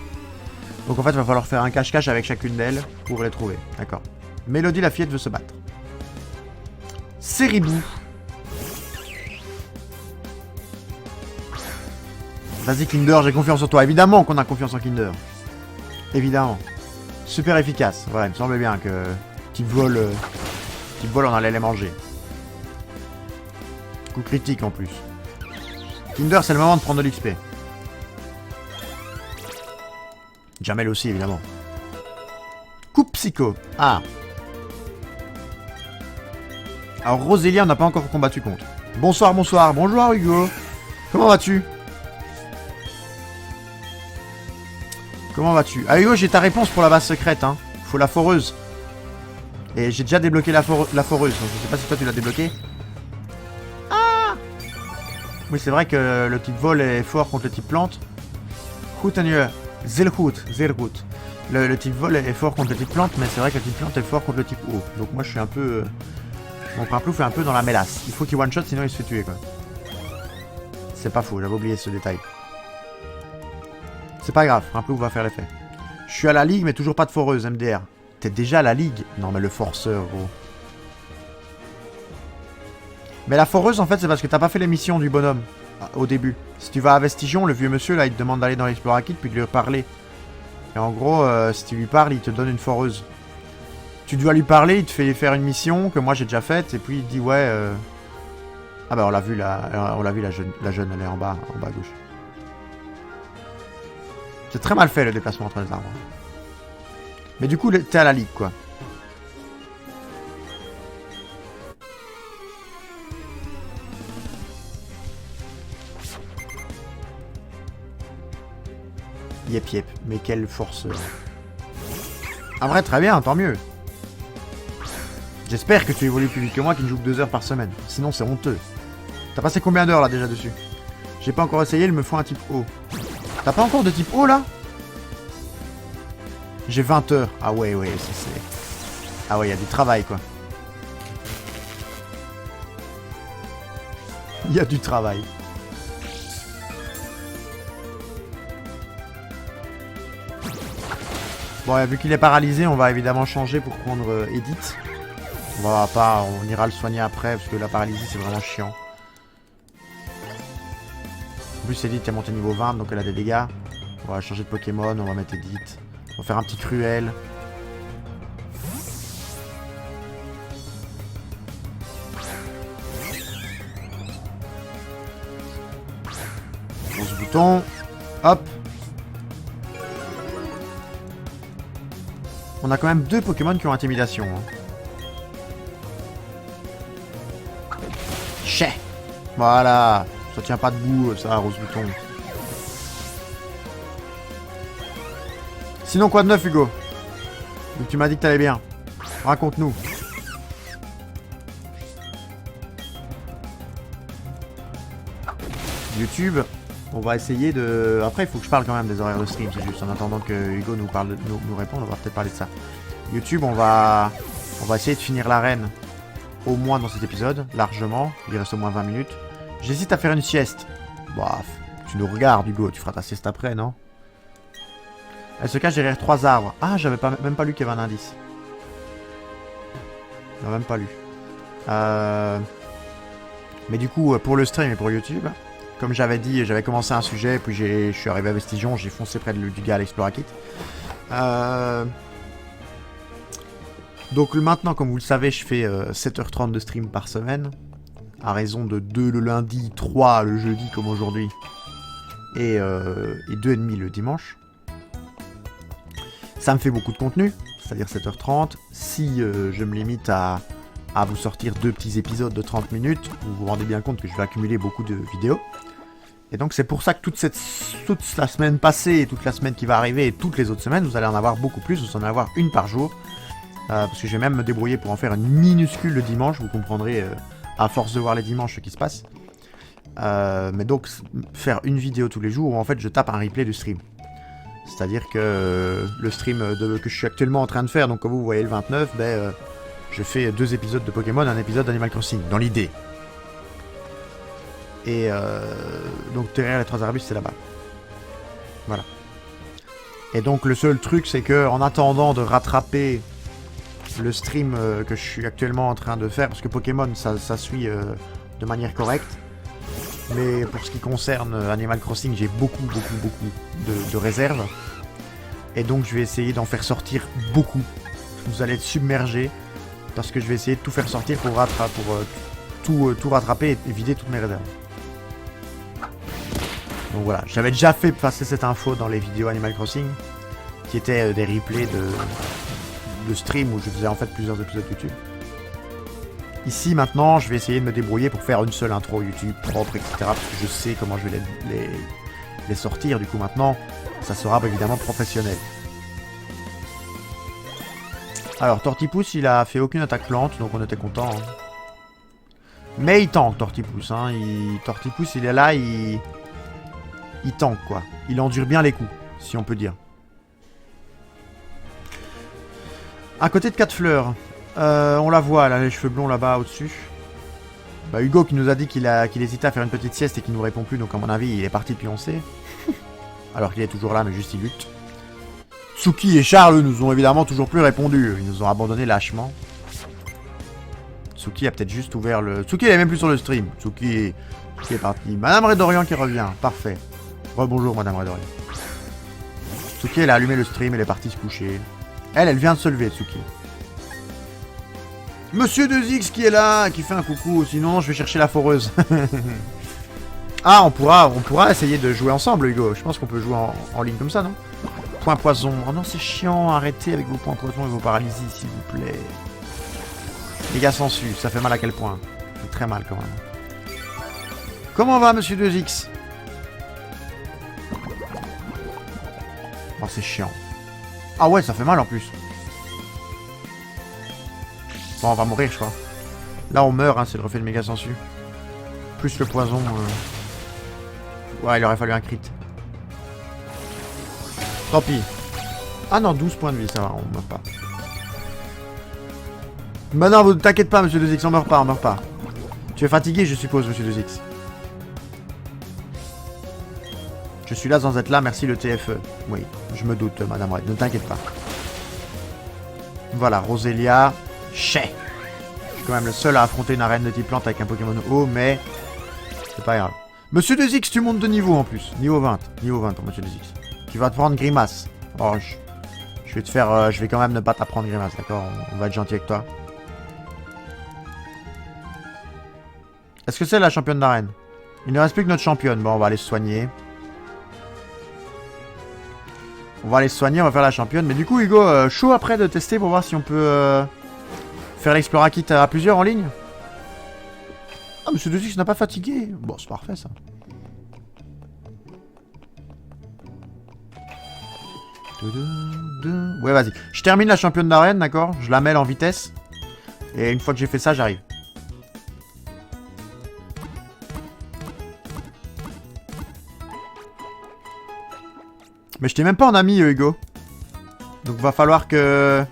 Donc en fait, il va falloir faire un cache-cache avec chacune d'elles pour les trouver. D'accord. Mélodie, la fillette, veut se battre. Seribou. Vas-y Kinder, j'ai confiance en toi. Évidemment qu'on a confiance en Kinder. Évidemment. Super efficace. Voilà, il me semblait bien que... Type vol, on allait les manger. Coup critique en plus. Kinder, c'est le moment de prendre de l'XP. Jamel aussi, évidemment. Coup psycho. Ah. Alors, Rosélia, on n'a pas encore combattu contre. Bonsoir, bonsoir. Bonjour, Hugo. Comment vas-tu? Comment vas-tu? Ah, Hugo, j'ai ta réponse pour la base secrète, hein. Faut la foreuse. Et j'ai déjà débloqué la foreuse, donc je sais pas si toi tu l'as débloqué. Ah! Oui, c'est vrai que le type vol est fort contre le type plante. Zilhut. Le type vol est fort contre le type plante, mais c'est vrai que le type plante est fort contre le type eau. Donc moi je suis un peu... Mon Prinplouf est un peu dans la mélasse. Il faut qu'il one-shot, sinon il se fait tuer, quoi. C'est pas faux, j'avais oublié ce détail. C'est pas grave, Prinplouf va faire l'effet. Je suis à la ligue, mais toujours pas de foreuse, MDR. T'es déjà à la ligue? Non, mais le forceur, gros. Mais la foreuse, en fait, c'est parce que t'as pas fait les missions du bonhomme au début. Si tu vas à Vestigion, le vieux monsieur, là, il te demande d'aller dans l'Explora Kit puis de lui parler. Et en gros, si tu lui parles, il te donne une foreuse. Tu dois lui parler, il te fait faire une mission que moi j'ai déjà faite, et puis il dit ouais... Ah bah on l'a vu, la jeune, elle est en bas à gauche. C'est très mal fait le déplacement entre les arbres. Mais du coup, t'es à la ligue, quoi. Yep, yep. Mais quelle force. En vrai, très bien, tant mieux. J'espère que tu évolues plus vite que moi qui ne joue que 2 heures par semaine. Sinon, c'est honteux. T'as passé combien d'heures là déjà dessus? J'ai pas encore essayé, il me faut un type O. T'as pas encore de type O là? J'ai 20 heures. Ah ouais, ouais, ça c'est... Ah ouais, il y a du travail quoi. Il y a du travail. Bon, vu qu'il est paralysé, on va évidemment changer pour prendre Edith. On ira le soigner après, parce que la paralysie, c'est vraiment chiant. En plus, Edith est montée niveau 20, donc elle a des dégâts. On va changer de Pokémon, on va mettre Edith. On va faire un petit Cruel. Grosse bouton. Hop. On a quand même 2 Pokémon qui ont intimidation. Hein. Chais. Voilà. Ça tient pas debout, ça, Rose Bouton. Sinon, quoi de neuf, Hugo? Donc, tu m'as dit que t'allais bien. Raconte-nous. YouTube, on va essayer de... Après, il faut que je parle quand même des horaires de stream, c'est juste. En attendant que Hugo nous réponde, on va peut-être parler de ça. YouTube, on va essayer de finir l'arène au moins dans cet épisode, largement. Il reste au moins 20 minutes. J'hésite à faire une sieste. Bah, tu nous regardes, Hugo. Tu feras ta sieste après, non? Elle se cache derrière 3 arbres. Ah, j'avais même pas lu qu'il y avait un indice. J'avais même pas lu. Mais du coup, pour le stream et pour YouTube, comme j'avais dit, j'avais commencé un sujet, puis je suis arrivé à Vestigion, j'ai foncé près du gars à l'Explora-Kit. Donc maintenant, comme vous le savez, je fais 7h30 de stream par semaine. À raison de 2 le lundi, 3 le jeudi comme aujourd'hui. Et 2,5 le dimanche. Ça me fait beaucoup de contenu, c'est-à-dire 7h30. Si je me limite à vous sortir 2 petits épisodes de 30 minutes, vous vous rendez bien compte que je vais accumuler beaucoup de vidéos. Et donc c'est pour ça que toute la semaine passée, et toute la semaine qui va arriver, et toutes les autres semaines, vous allez en avoir beaucoup plus, vous en allez avoir une par jour. Parce que je vais même me débrouiller pour en faire une minuscule le dimanche, vous comprendrez à force de voir les dimanches ce qui se passe. Mais donc faire une vidéo tous les jours où en fait je tape un replay du stream. C'est-à-dire que le stream que je suis actuellement en train de faire, donc comme vous voyez le 29, je fais 2 épisodes de Pokémon, un épisode d'Animal Crossing, dans l'idée. Et donc derrière les 3 arbustes, c'est là-bas. Voilà. Et donc le seul truc, c'est que en attendant de rattraper le stream que je suis actuellement en train de faire, parce que Pokémon, ça suit de manière correcte. Mais pour ce qui concerne Animal Crossing, j'ai beaucoup de réserves. Et donc je vais essayer d'en faire sortir beaucoup. Vous allez être submergés, parce que je vais essayer de tout faire sortir pour tout rattraper et vider toutes mes réserves. Donc voilà, j'avais déjà fait passer cette info dans les vidéos Animal Crossing, qui étaient des replays de stream où je faisais en fait plusieurs épisodes YouTube. Ici maintenant, je vais essayer de me débrouiller pour faire une seule intro YouTube propre, etc. Parce que je sais comment je vais les sortir. Du coup maintenant, ça sera évidemment professionnel. Alors Tortipousse, il a fait aucune attaque plante, donc on était content. Hein. Mais il tank Tortipousse. Hein. Tortipousse, il est là, il tank quoi. Il endure bien les coups, si on peut dire. À côté de 4 fleurs, on la voit, là, les cheveux blonds là-bas au-dessus. Bah, Hugo qui nous a dit qu'il hésitait à faire une petite sieste et qu'il nous répond plus, donc à mon avis, il est parti pioncer. Alors qu'il est toujours là, mais juste il lutte. Tsuki et Charles nous ont évidemment toujours plus répondu. Ils nous ont abandonné lâchement. Tsuki a peut-être juste ouvert le... Tsuki, elle est même plus sur le stream. Tsuki est parti. Madame Redorian qui revient. Parfait. Rebonjour, Madame Redorian. Tsuki, elle a allumé le stream, elle est partie se coucher. Elle vient de se lever, Tsuki. Monsieur 2X qui est là, qui fait un coucou. Sinon, je vais chercher la foreuse. Ah, on pourra essayer de jouer ensemble, Hugo. Je pense qu'on peut jouer en ligne comme ça, non? Point poison. Oh non, c'est chiant. Arrêtez avec vos points poison et vos paralysies, s'il vous plaît. Dégâts sensu. Ça fait mal à quel point? Ça fait très mal, quand même. Comment va, monsieur 2X? Oh, c'est chiant. Ah ouais, ça fait mal, en plus. Bon, on va mourir, je crois. Là, on meurt, hein, c'est le reflet de méga sensu. Plus le poison. Ouais, il aurait fallu un crit. Tant pis. Ah non, 12 points de vie, ça va, on meurt pas. Bah non, vous t'inquiète pas, monsieur 2X, on meurt pas, on meurt pas. Tu es fatigué, je suppose, monsieur 2X. Je suis là sans être là, merci le TFE. Oui, je me doute, madame Red, ne t'inquiète pas. Voilà, Roselia. Chais. Je suis quand même le seul à affronter une arène de type plante avec un Pokémon haut, mais c'est pas grave. Monsieur 2X, tu montes de niveau en plus. Niveau 20. Niveau 20 pour Monsieur 2X. Tu vas te prendre Grimace. Oh, je vais te faire... je vais quand même ne pas t'apprendre Grimace, d'accord? On va être gentil avec toi. Est-ce que c'est la championne d'arène? Il ne reste plus que notre championne. Bon, on va aller se soigner. On va aller se soigner, on va faire la championne. Mais du coup, Hugo, chaud après de tester pour voir si on peut faire l'Explora Kit à plusieurs en ligne. Ah, Monsieur 2X n'a pas fatigué. Bon, c'est parfait, ça. Ouais, vas-y. Je termine la championne d'arène, d'accord? Je la mêle en vitesse. Et une fois que j'ai fait ça, j'arrive. Mais je t'ai même pas en ami, Hugo. Donc va falloir que...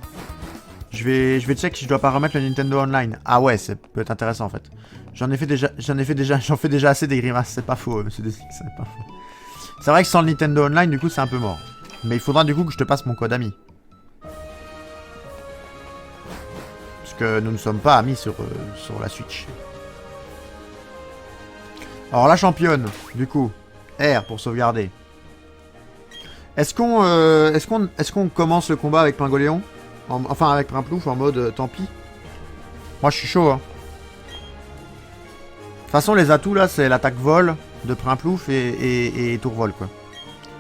Je vais check si je dois pas remettre le Nintendo Online. Ah ouais, ça peut être intéressant en fait. J'en fais déjà assez des grimaces, c'est pas faux, monsieur Desic, c'est pas faux. C'est vrai que sans le Nintendo Online, du coup, c'est un peu mort. Mais il faudra du coup que je te passe mon code ami. Parce que nous ne sommes pas amis sur la Switch. Alors la championne, du coup, R pour sauvegarder. Est-ce qu'on commence le combat avec Pingoléon? Enfin avec Primplouf en mode tant pis. Moi je suis chaud hein. De toute façon les atouts là c'est l'attaque vol de Primplouf et tour vol quoi.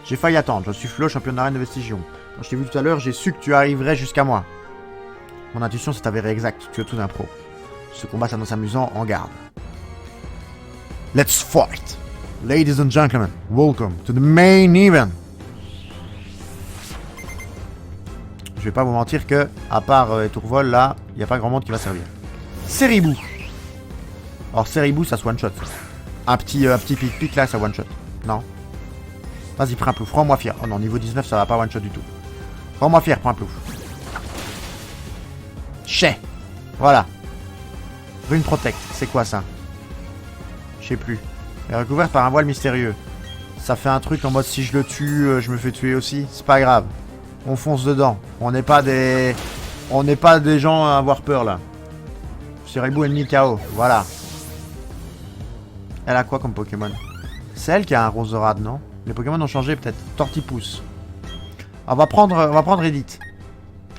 J'ai failli attendre, je suis Flo, champion d'arène de Vestigion. Quand je t'ai vu tout à l'heure, j'ai su que tu arriverais jusqu'à moi. Mon intuition s'est avérée exacte, tu es tout d'un pro. Ce combat s'annonce amusant, en garde. Let's fight! Ladies and gentlemen, welcome to the main event. Je vais pas vous mentir que, à part Tourvol, là, il n'y a pas grand monde qui va servir. Seribou. Alors Seribou, ça se one-shot. Un petit pic-pic, là, ça one-shot. Non. Vas-y, Primplouf, rends-moi fier. Oh non, niveau 19, ça va pas one-shot du tout. Rends-moi fier, Primplouf. Chais. Voilà. Rune Protect, c'est quoi ça? Je sais plus. Elle est recouverte par un voile mystérieux. Ça fait un truc en mode si je le tue, je me fais tuer aussi. C'est pas grave. On fonce dedans. On n'est pas des gens à avoir peur là. Seribou ennemi KO. Voilà. Elle a quoi comme Pokémon? C'est elle qui a un Roserade, non? Les Pokémon ont changé peut-être. Tortipousse. On va prendre Edith.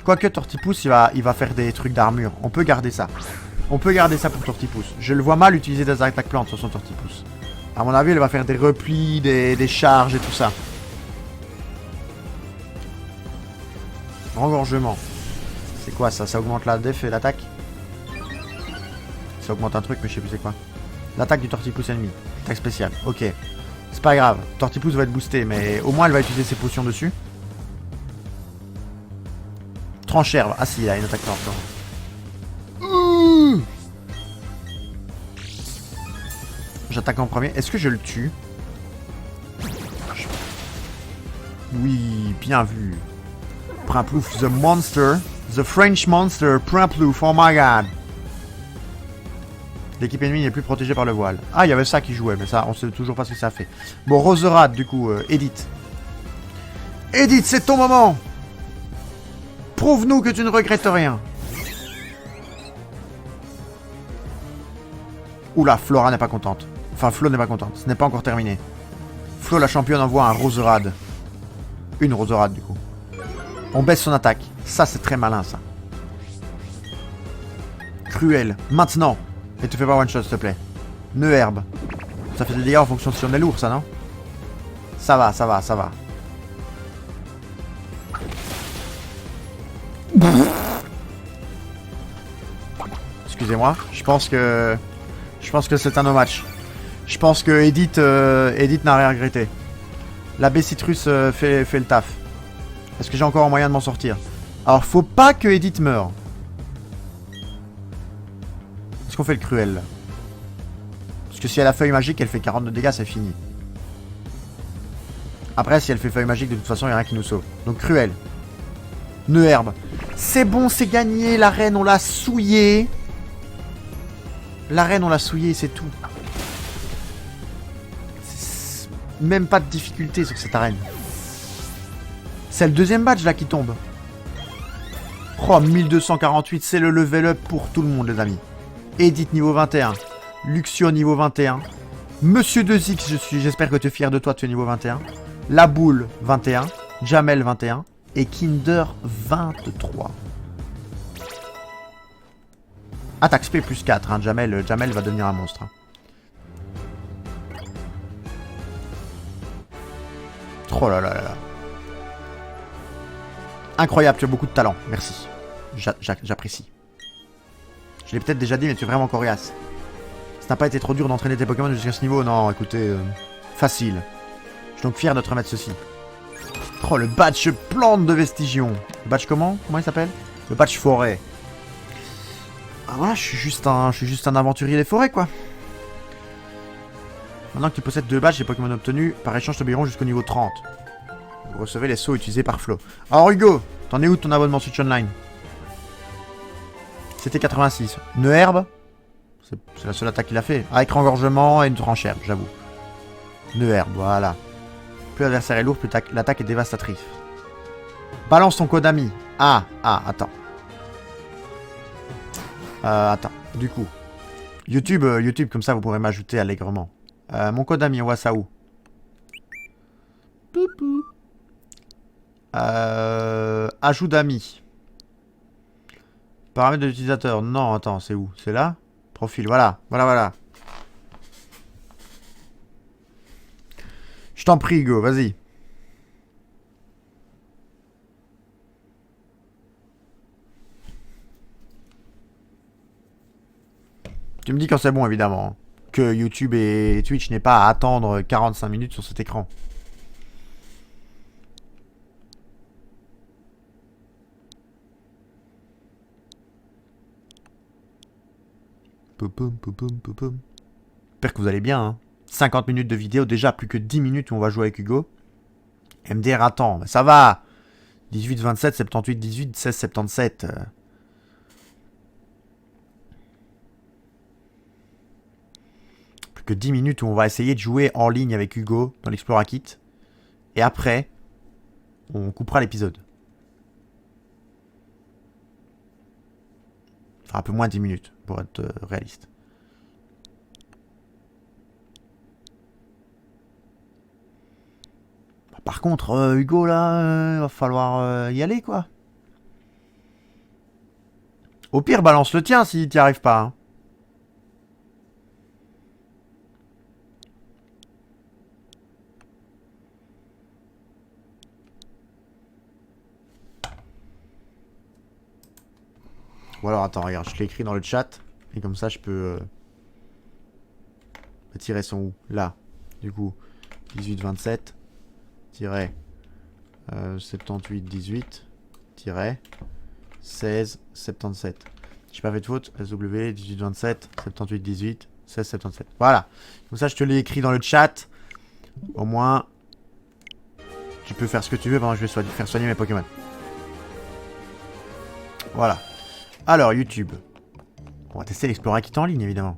Quoique Tortipousse, il va faire des trucs d'armure. On peut garder ça. On peut garder ça pour Tortipousse. Je le vois mal utiliser des attaques plantes sur son Tortipousse. À mon avis, elle va faire des replis, des charges et tout ça. Engorgement. C'est quoi ça? Ça augmente la def et l'attaque? Ça augmente un truc, mais je sais plus c'est quoi. L'attaque du Tortipousse ennemi. Attaque spéciale. Ok. C'est pas grave. Tortipousse va être boosté, mais au moins elle va utiliser ses potions dessus. Tranchère. Ah si, il a une attaque plante. J'attaque en premier. Est-ce que je le tue? Oui, bien vu. Primplouf, the monster. The French monster, Primplouf, oh my god. L'équipe ennemie n'est plus protégée par le voile. Ah, il y avait ça qui jouait, mais ça, on sait toujours pas ce que ça fait. Bon, Roserade, du coup, Edith. Edith, c'est ton moment! Prouve-nous que tu ne regrettes rien. Oula, Flora n'est pas contente. Enfin, Flo n'est pas contente. Ce n'est pas encore terminé. Flo, la championne, envoie un Roserade. Une Roserade, du coup. On baisse son attaque. Ça, c'est très malin, ça. Cruel. Maintenant. Et te fais pas one shot, s'il te plaît. Nœud herbe. Ça fait des dégâts en fonction de si on est lourd, ça, non? Ça va, ça va, ça va. excusez-moi. Je pense que c'est un no match. Je pense que Edith n'a rien regretté. La baie citrus fait le taf. Est-ce que j'ai encore un moyen de m'en sortir? Alors, faut pas que Edith meure. Est-ce qu'on fait le cruel là? Parce que si elle a feuille magique, elle fait 40 de dégâts, c'est fini. Après, si elle fait feuille magique, de toute façon, il n'y a rien qui nous sauve. Donc, cruel. Nœud herbe. C'est bon, c'est gagné. La reine, on l'a souillée. La reine, on l'a souillée, c'est tout. Même pas de difficulté sur cette arène. C'est le deuxième badge là qui tombe. Oh, 1248, c'est le level up pour tout le monde, les amis. Edith niveau 21. Luxio niveau 21. Monsieur 2X, j'espère que tu es fier de toi de ce niveau 21. La boule 21. Jamel 21. Et Kinder 23. Attaque SP plus 4. Hein. Jamel va devenir un monstre. Hein. Oh là là là là. Incroyable, tu as beaucoup de talent. Merci. J'apprécie. Je l'ai peut-être déjà dit, mais tu es vraiment coriace. Ça n'a pas été trop dur d'entraîner tes Pokémon jusqu'à ce niveau? Non, écoutez, facile. Je suis donc fier de te remettre ceci. Oh, le badge plante de Vestigion. Le badge comment? Comment il s'appelle? Le badge forêt. Ah voilà, je suis juste un aventurier des forêts, quoi. Maintenant que tu possèdes 2 badges, les Pokémon obtenus par échange t'obéiront jusqu'au niveau 30. Vous recevez les sauts utilisés par Flo. Alors Hugo, t'en es où de ton abonnement Switch Online? C'était 86. Nœud herbe. C'est la seule attaque qu'il a fait. Avec engorgement et une tranche herbe, j'avoue. Nœud herbe, voilà. Plus l'adversaire est lourd, plus l'attaque est dévastatrice. Balance ton code ami. Attends. Attends, du coup. YouTube, comme ça vous pourrez m'ajouter allègrement. Mon code ami, on voit ça où? Ajout d'amis. Paramètres de l'utilisateur. Non, attends, c'est où? C'est là? Profil, voilà. Voilà. Je t'en prie, Hugo, vas-y. Tu me dis quand c'est bon, évidemment. Que YouTube et Twitch n'aient pas à attendre 45 minutes sur cet écran. J'espère que vous allez bien. Hein. 50 minutes de vidéo, déjà plus que 10 minutes où on va jouer avec Hugo. MDR attend, mais ça va. 18, 27, 78, 18, 16, 77. Plus que 10 minutes où on va essayer de jouer en ligne avec Hugo dans l'Explora Kit. Et après, on coupera l'épisode. Enfin, un peu moins de 10 minutes, pour être réaliste. Par contre, Hugo, là, va falloir y aller, quoi. Au pire, balance le tien si t'y arrives pas. Hein. Ou alors, attends, regarde, je l'ai écrit dans le chat. Et comme ça, je peux... tirer son où? Là. Du coup, 18, 27. 78, 18. 16, 77. J'ai pas fait de faute. SW, 18, 27. 78, 18. 16, 77. Voilà. Comme ça, je te l'ai écrit dans le chat. Au moins, tu peux faire ce que tu veux pendant que je vais faire soigner mes Pokémon. Voilà. Alors, YouTube. On va tester l'Explora Kit en ligne, évidemment.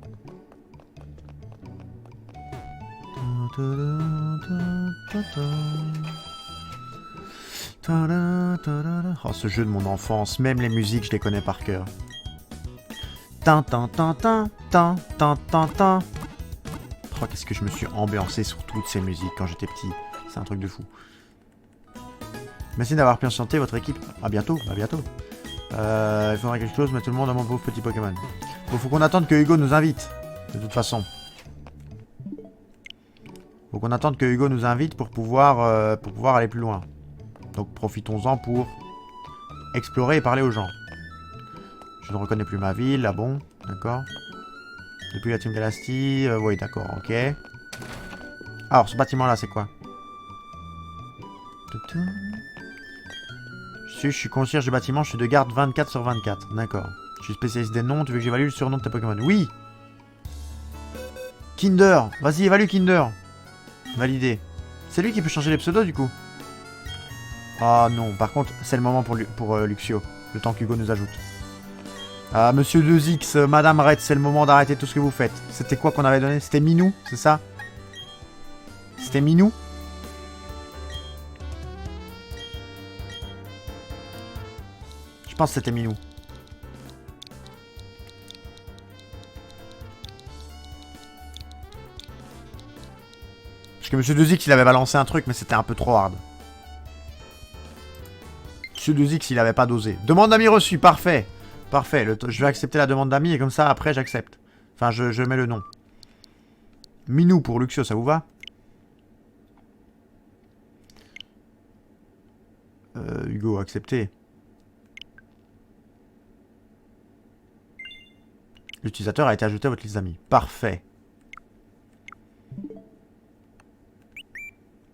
Oh, ce jeu de mon enfance, même les musiques, je les connais par cœur. Oh, qu'est-ce que je me suis ambiancé sur toutes ces musiques quand j'étais petit. C'est un truc de fou. Merci d'avoir bien chanté votre équipe. À bientôt, à bientôt. Il faudra quelque chose, mais tout le monde a mon pauvre petit Pokémon. Bon, faut qu'on attende que Hugo nous invite. De toute façon. Faut qu'on attende que Hugo nous invite pour pouvoir aller plus loin. Donc profitons-en pour explorer et parler aux gens. Je ne reconnais plus ma ville, là bon, d'accord. Depuis la Team Galasty, oui d'accord, ok. Alors ce bâtiment là c'est quoi? Je suis concierge du bâtiment, je suis de garde 24 sur 24, d'accord. Je suis spécialiste des noms, tu veux que j'évalue le surnom de tes Pokémon? Oui. Kinder, vas-y évalue Kinder. Validé. C'est lui qui peut changer les pseudos du coup. Ah non, par contre c'est le moment pour Luxio, le temps qu'Hugo nous ajoute. Ah, monsieur 2X, Madame Red, c'est le moment d'arrêter tout ce que vous faites. C'était quoi qu'on avait donné? C'était Minou, c'est ça? C'était Minou? Je pense que c'était Minou. Parce que monsieur 2X, il avait balancé un truc, mais c'était un peu trop hard. Monsieur 2X, il avait pas dosé. Demande d'amis reçue, parfait. Parfait, je vais accepter la demande d'amis et comme ça, après, j'accepte. Enfin, je mets le nom. Minou pour Luxio, ça vous va? Hugo, accepté. L'utilisateur a été ajouté à votre liste d'amis. Parfait.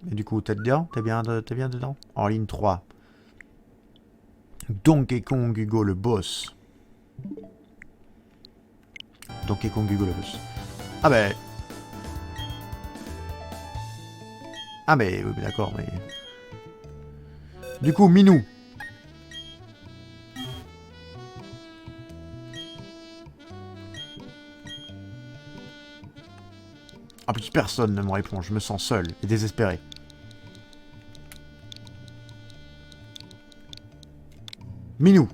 Et du coup, t'es dedans? T'es bien dedans? En ligne 3. Donkey Kong Hugo, le boss. Donkey Kong Hugo, le boss. Ah ben... Ah mais... Oui, d'accord, mais... Du coup, Minou. Ah, plus personne ne me répond. Je me sens seul et désespéré. Minou.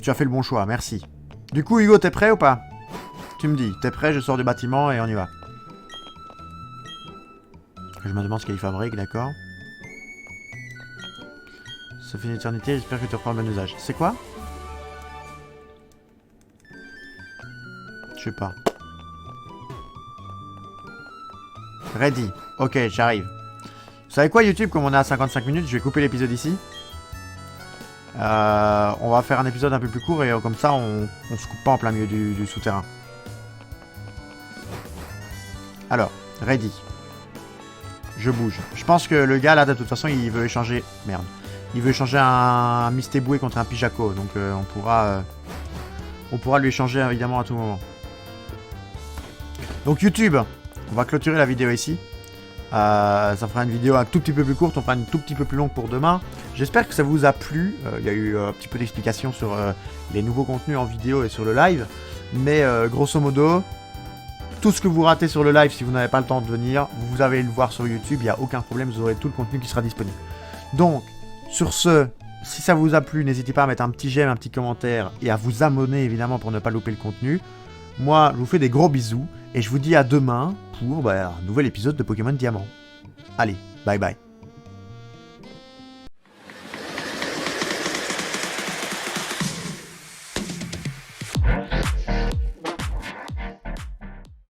Tu as fait le bon choix, merci. Du coup, Hugo, t'es prêt ou pas? Tu me dis, t'es prêt, je sors du bâtiment et on y va. Je me demande ce qu'il fabrique, d'accord. Ça fait une éternité, j'espère que tu reprends le bon usage. C'est quoi? Je sais pas. Ready. Ok, j'arrive. Vous savez quoi, YouTube, comme on est à 55 minutes, je vais couper l'épisode ici. On va faire un épisode un peu plus court et comme ça, on se coupe pas en plein milieu du souterrain. Alors, ready. Je bouge. Je pense que le gars, là, de toute façon, il veut échanger... Merde. Il veut échanger un Mistéboué contre un Pijaco. Donc, on pourra lui échanger, évidemment, à tout moment. Donc, YouTube, on va clôturer la vidéo ici. Ça fera une vidéo un tout petit peu plus courte. On fera une tout petit peu plus longue pour demain. J'espère que ça vous a plu. Il y a eu un petit peu d'explications sur les nouveaux contenus en vidéo et sur le live. Mais, grosso modo... Tout ce que vous ratez sur le live, si vous n'avez pas le temps de venir, vous allez le voir sur YouTube, il n'y a aucun problème, vous aurez tout le contenu qui sera disponible. Donc, sur ce, si ça vous a plu, n'hésitez pas à mettre un petit j'aime, un petit commentaire et à vous abonner évidemment pour ne pas louper le contenu. Moi, je vous fais des gros bisous et je vous dis à demain pour un nouvel épisode de Pokémon Diamant. Allez, bye bye.